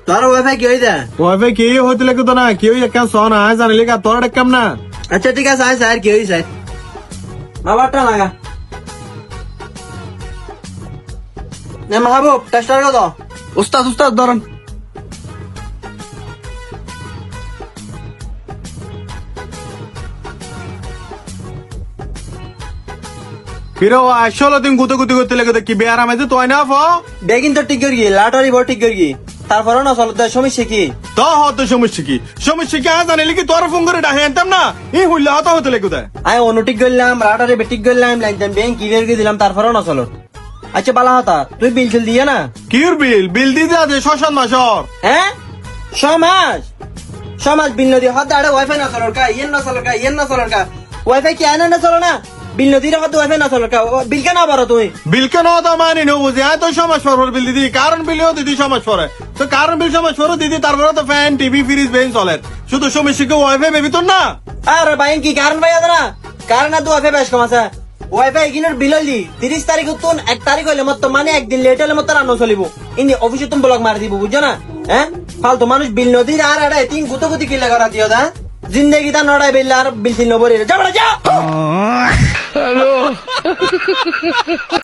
তোর ওয়াইফাই কি হইতা ওয়াইফাই কি হইতে লাগতো না কেউ একটা সন আয় জানিলে কা তোর কাম না আচ্ছা ঠিক আছে আয় স্যার কি হইছে বাবাটা লাগা নে মাহবুব টেস্টার কত উস্তাদ উস্তাদ ধরেন। ফিরো আসলে দিন গুতে গুতে করতে লাগে কি বেয়ার আমাদের তো না ফ বেগিন তো ঠিক করি লাটারি বড় ঠিক করি তারপরে না চলতে সমস্যা কি তো হতো সমস্যা কি আয় জানিলে কি তোর ফোন করে ডাহে আনতাম না এই হইলে হতো হতে লাগে আমি অনুটিক করলাম লাটারি বেটিক করলাম লাইন ব্যাংক ক্লিয়ার করে দিলাম তারপরে না চলো আচ্ছা বালা হতা তুই বিল ছিল দিয়ে না কির বিল দিতে আছে শ্মশান মাসর হ্যাঁ সমাজ বিল নদী হতে আরে ওয়াইফাই না চলোর কা ইয়েন না চলোর কা ওয়াইফাই কি আয়না না চলো না বিল নদীর হতে ওয়াইফাই না চলোর কা বিল কেন আবার তুই বিল কেন হতো মানি নো বুঝি আয় তো সমাজ পর বিল দিদি কারণ বিলেও দিদি সমাজ পরে তো কারণ বিল সমাজ পর দিদি তারপরে তো ফ্যান টিভি ফ্রিজ বেঞ্চ চলে শুধু সমস্যাকে ওয়াইফাই বেবি তোর না আরে ভাই কি কারণ ভাই না কারণ না তো ওয়াইফাই বেশ কম আছে ওয়াইফাই এগিনের বিল হইলি 30 তারিখ উত্তন 1 তারিখ হইলে মত মানে একদিন লেট হলে মত রান্না চলিব ইনি অফিসে তুমি ব্লক মারি দিব বুঝছো না হ্যাঁ ফালতু মানুষ বিল নদীর আর আড়াই তিন গুতি কিলে করা দিও দা জিন্দগি তা নড়াই বিল আর বিল নবরে যা